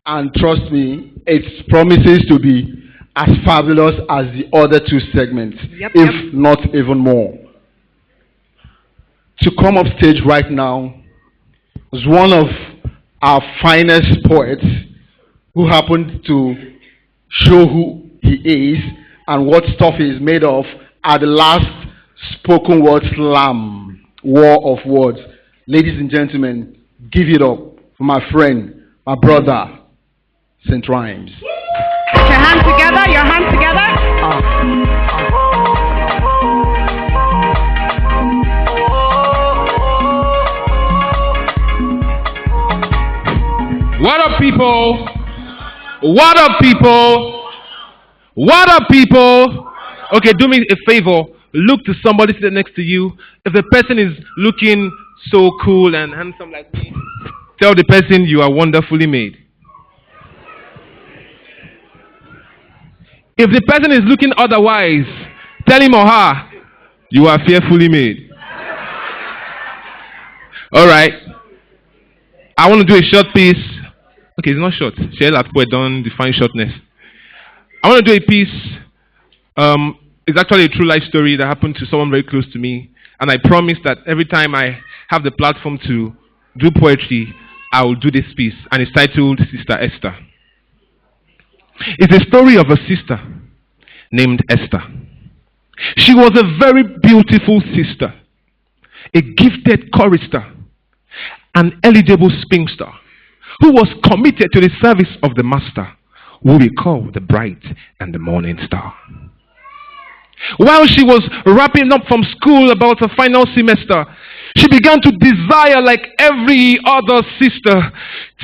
And trust me, it promises to be as fabulous as the other two segments, if not even more. To come up stage right now is one of our finest poets who happened to show who he is and what stuff he is made of at the last spoken word slam, war of words. Ladies and gentlemen, give it up for my friend, my brother, St. Rhymes. Put your hands together, your hands together. What up, people? What up, people? What up, people? Okay, do me a favor. Look to somebody sitting next to you. If the person is looking so cool and handsome like me, tell the person you are wonderfully made. If the person is looking otherwise, tell him or her, you are fearfully made. Alright. I want to do a short piece. Okay, it's not short. Share that poet don't define shortness. I want to do a piece. It's actually a true life story that happened to someone very close to me. And I promise that every time I have the platform to do poetry, I will do this piece. And it's titled Sister Esther. It's a story of a sister named Esther. She was a very beautiful sister, a gifted chorister, an eligible spinster who was committed to the service of the master, who we call the bright and the morning star. While she was wrapping up from school about her final semester, she began to desire, like every other sister,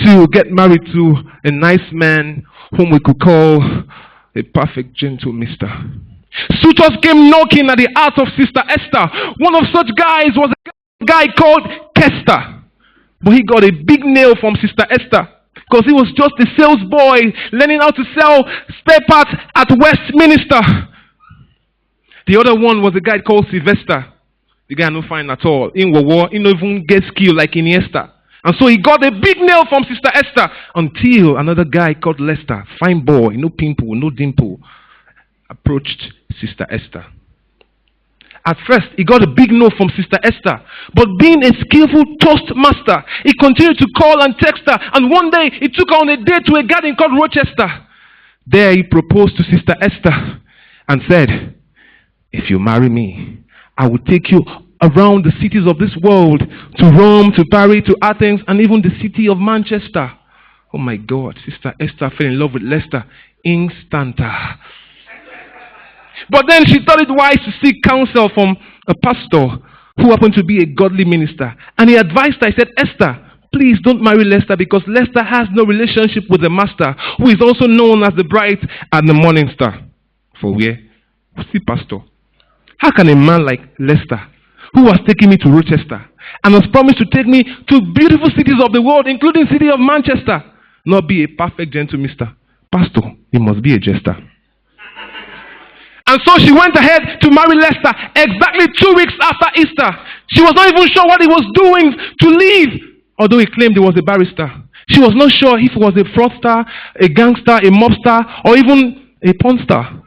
to get married to a nice man whom we could call a perfect gentle mister. Suitors came knocking at the heart of Sister Esther. One of such guys was a guy called Kester. But he got a big nail from Sister Esther because he was just a sales boy learning how to sell spare parts at Westminster. The other one was a guy called Sylvester. The guy no fine at all. In war, he no even get skill like Iniesta. And so he got a big nail from Sister Esther until another guy called Lester, fine boy, no pimple, no dimple, approached Sister Esther. At first, he got a big no from Sister Esther. But being a skillful toastmaster, he continued to call and text her. And one day, he took her on a date to a garden called Rochester. There, he proposed to Sister Esther and said, "If you marry me, I will take you around the cities of this world, to Rome, to Paris, to Athens, and even the city of Manchester." Oh my God, Sister Esther fell in love with Lester instanta. But then she thought it wise to seek counsel from a pastor who happened to be a godly minister. And he advised her, he said, "Esther, please don't marry Lester because Lester has no relationship with the master, who is also known as the bright and the morning star." For where? See, pastor, how can a man like Lester, who has taken me to Rochester and has promised to take me to beautiful cities of the world, including the city of Manchester, not be a perfect gentle mister? Pastor, he must be a jester. And so she went ahead to marry Lester exactly 2 weeks after Easter. She was not even sure what he was doing to leave, although he claimed he was a barrister. She was not sure if he was a fraudster, a gangster, a mobster, or even a porn star.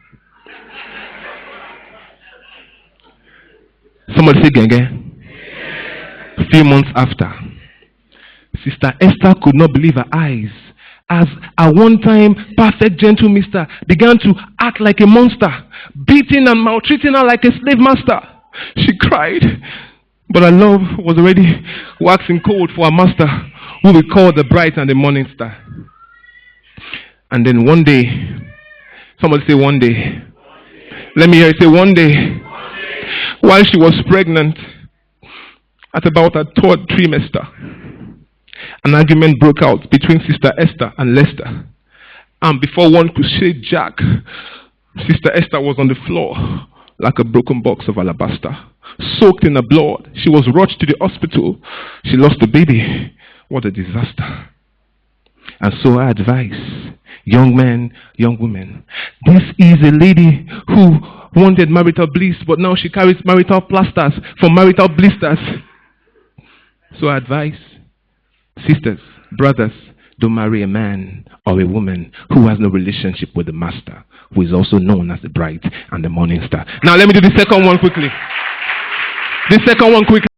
Somebody say gang. A few months after, Sister Esther could not believe her eyes as a one-time perfect gentle mister began to act like a monster, beating and maltreating her like a slave master. She cried, but her love was already waxing cold for her master, who we call the bright and the morning star. And then one day, somebody say one day. Let me hear you say one day. While she was pregnant, at about her 3rd trimester, an argument broke out between Sister Esther and Lester. And before one could say jack, Sister Esther was on the floor like a broken box of alabaster, soaked in her blood. She was rushed to the hospital. She lost the baby. What a disaster. And so I advise young men, young women, this is a lady who wanted marital bliss, but now she carries marital plasters for marital blisters. So I advise sisters, brothers, Don't marry a man or a woman who has no relationship with the master, who is also known as the bright and the morning star. Now let me do the second one quickly. The second one quickly.